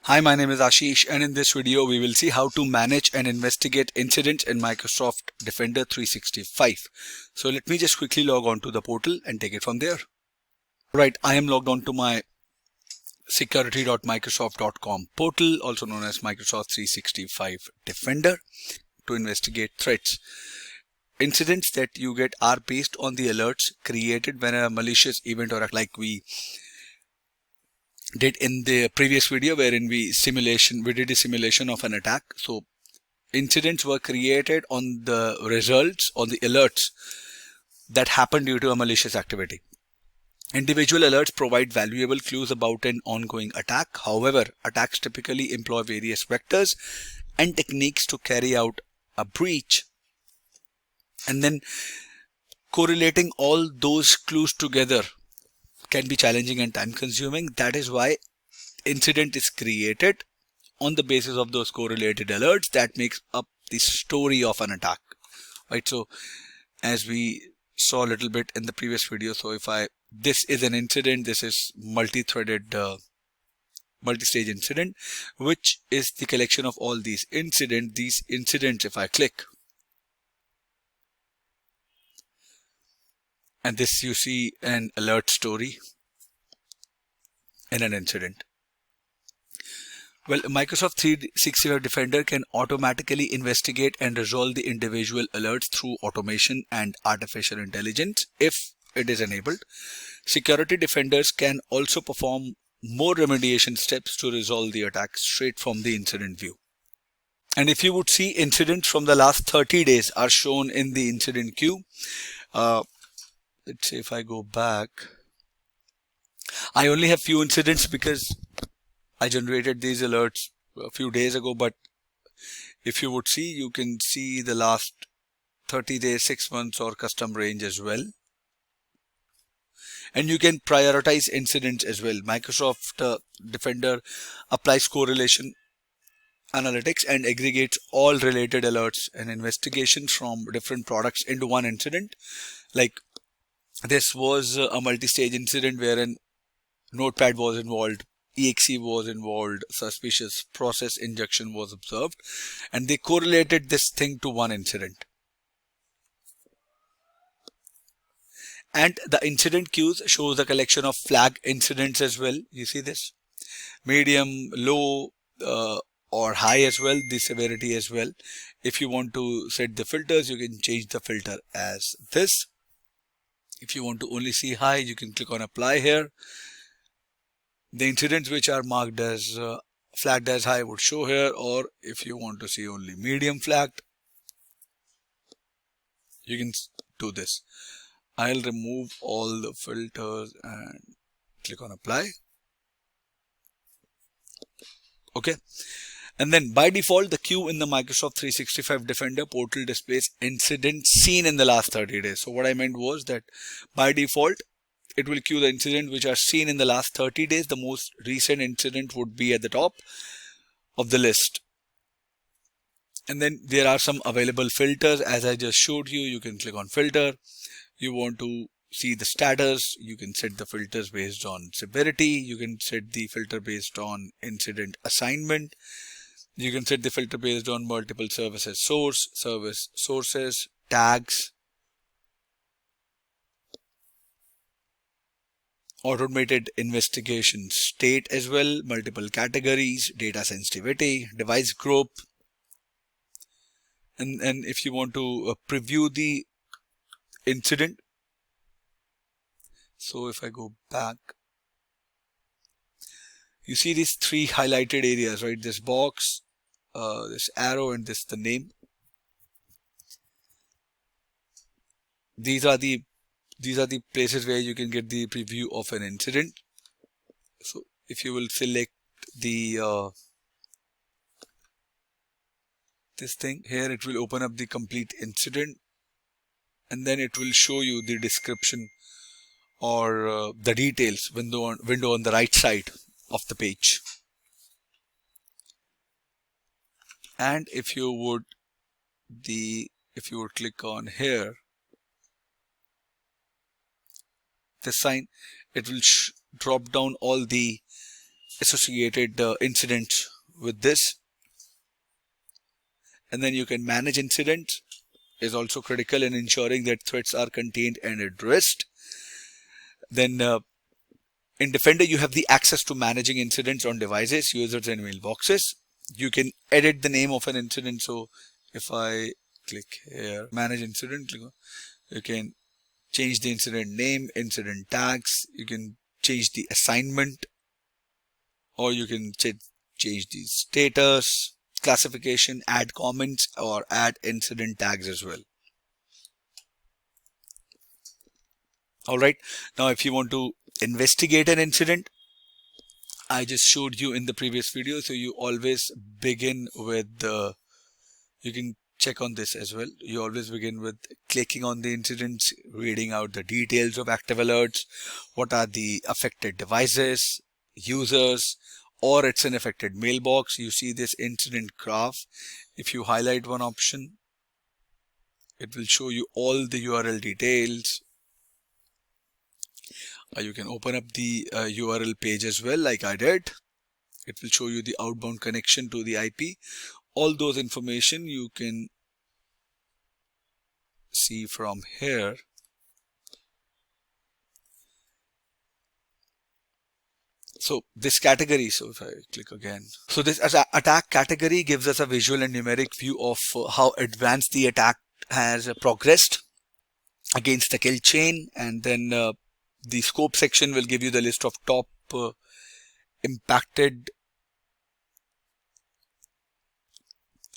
Hi, my name is Ashish, and in this video we will see how to manage and investigate incidents in Microsoft Defender 365. So let me just quickly log on to the portal and take it from there. Right, I am logged on to my security.microsoft.com portal, also known as Microsoft 365 Defender, to investigate threats. Incidents that you get are based on the alerts created when a malicious event or like we did in the previous video, wherein we did a simulation of an attack. So incidents were created on the results, on the alerts that happened due to a malicious activity. Individual alerts provide valuable clues about an ongoing attack. However, attacks typically employ various vectors and techniques to carry out a breach, and then correlating all those clues together can be challenging and time consuming. That is why incident is created on the basis of those correlated alerts that makes up the story of an attack, right? So as we saw a little bit in the previous video, so this is an incident, this is multi-threaded multi-stage incident, which is the collection of all these incidents. If I click, and this, you see an alert story in an incident. Well, Microsoft 365 Defender can automatically investigate and resolve the individual alerts through automation and artificial intelligence if it is enabled. Security defenders can also perform more remediation steps to resolve the attack straight from the incident view. And if you would see, incidents from the last 30 days are shown in the incident queue. Let's say if I go back, I only have few incidents because I generated these alerts a few days ago, but if you would see, you can see the last 30 days, 6 months, or custom range as well. And you can prioritize incidents as well. Microsoft Defender applies correlation analytics and aggregates all related alerts and investigations from different products into one incident. Like this was a multi-stage incident wherein Notepad was involved, exe was involved, suspicious process injection was observed, and they correlated this thing to one incident. And the incident queues shows the collection of flag incidents as well. You see this, medium, low, or high as well, the severity as well. If you want to set the filters, you can change the filter as this. If you want to only see high, you can click on apply here. The incidents which are marked as flagged as high would show here, or if you want to see only medium flagged, you can do this. I'll remove all the filters and click on apply. Okay. And then by default, the queue in the Microsoft 365 Defender portal displays incidents seen in the last 30 days. So what I meant was that by default, it will queue the incidents which are seen in the last 30 days. The most recent incident would be at the top of the list. And then there are some available filters. As I just showed you, you can click on filter. You want to see the status, you can set the filters based on severity. You can set the filter based on incident assignment. You can set the filter based on multiple services service sources, tags, automated investigation state as well, multiple categories, data sensitivity, device group. And if you want to preview the incident, so if I go back, you see these three highlighted areas, right? This box, this arrow, and this the name. These are the places where you can get the preview of an incident. So if you will select the this thing here, it will open up the complete incident, and then it will show you the description or the details window on the right side of the page. And if you would click on here, this sign, it will drop down all the associated incidents with this. And then you can manage incidents, is also critical in ensuring that threats are contained and addressed. Then in Defender, you have the access to managing incidents on devices, users, and mailboxes. You can edit the name of an incident. So if I click here, manage incident, you can change the incident name, incident tags, you can change the assignment, or you can change the status, classification, add comments, or add incident tags as well. Alright, now if you want to investigate an incident, I just showed you in the previous video, so you always begin with you can check on this as well. You always begin with clicking on the incidents, reading out the details of active alerts, what are the affected devices, users, or it's an affected mailbox. You see this incident graph. If you highlight one option, it will show you all the URL details. You can open up the URL page as well, like I did. It will show you the outbound connection to the IP. All those information you can see from here. So this category, so if I click again, so this as an attack category gives us a visual and numeric view of how advanced the attack has progressed against the kill chain. And then the scope section will give you the list of top impacted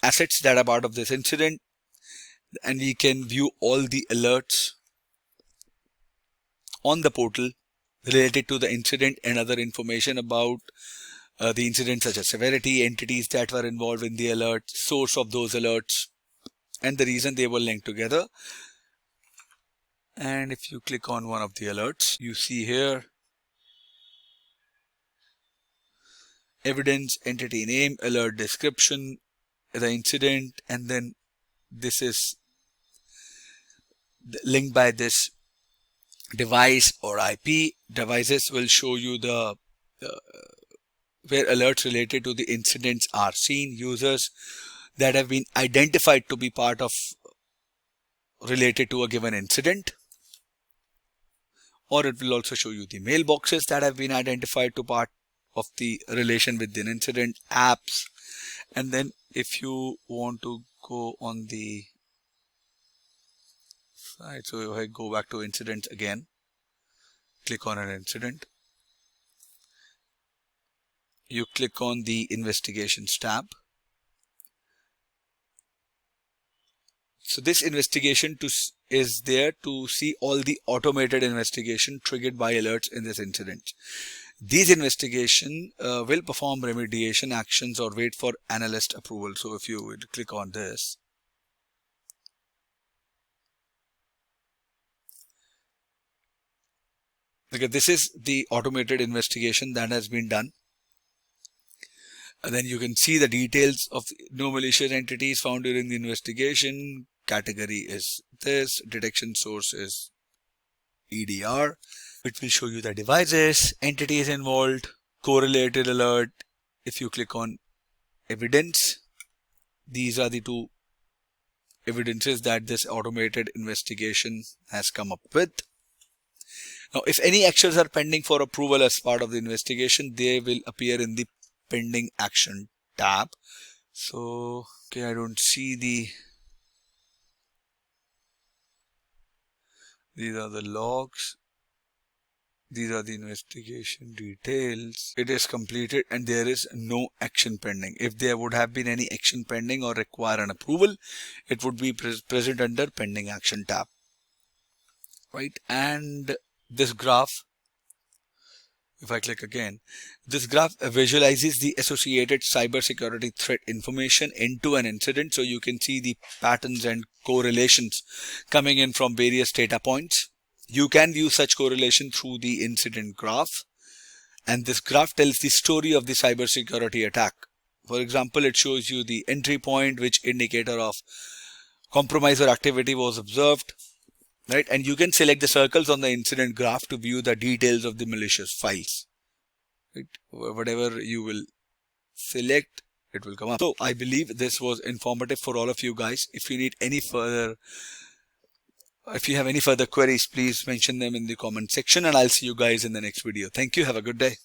assets that are part of this incident. And we can view all the alerts on the portal related to the incident and other information about the incident, such as severity, entities that were involved in the alert, source of those alerts, and the reason they were linked together. And if you click on one of the alerts, you see here evidence, entity name, alert description, the incident, and then this is linked by this device or IP. Devices will show you the where alerts related to the incidents are seen, users that have been identified to be part of related to a given incident, or it will also show you the mailboxes that have been identified to part of the relation with the incident, apps. And then if you want to go on the side, so if I go back to incidents again, click on an incident, you click on the investigations tab. So this investigation is there to see all the automated investigation triggered by alerts in this incident. These investigation will perform remediation actions or wait for analyst approval. So if you would click on this, okay, this is the automated investigation that has been done. And then you can see the details of no malicious entities found during the investigation. Category is this, detection source is EDR. It will show you the devices, entities involved, correlated alert. If you click on evidence, these are the two evidences that this automated investigation has come up with. Now, if any actions are pending for approval as part of the investigation, they will appear in the pending action tab. So, okay, I don't see these are the logs. These are the investigation details. It is completed and there is no action pending. If there would have been any action pending or require an approval, it would be present under pending action tab. Right? And this graph, if I click again, this graph visualizes the associated cybersecurity threat information into an incident. So you can see the patterns and correlations coming in from various data points. You can view such correlation through the incident graph. And this graph tells the story of the cybersecurity attack. For example, it shows you the entry point, which indicator of compromise or activity was observed. Right, and you can select the circles on the incident graph to view the details of the malicious files. right? Whatever you will select, it will come up. So I believe this was informative for all of you guys. If you need any further, if you have any further queries, please mention them in the comment section, and I'll see you guys in the next video. Thank you. Have a good day.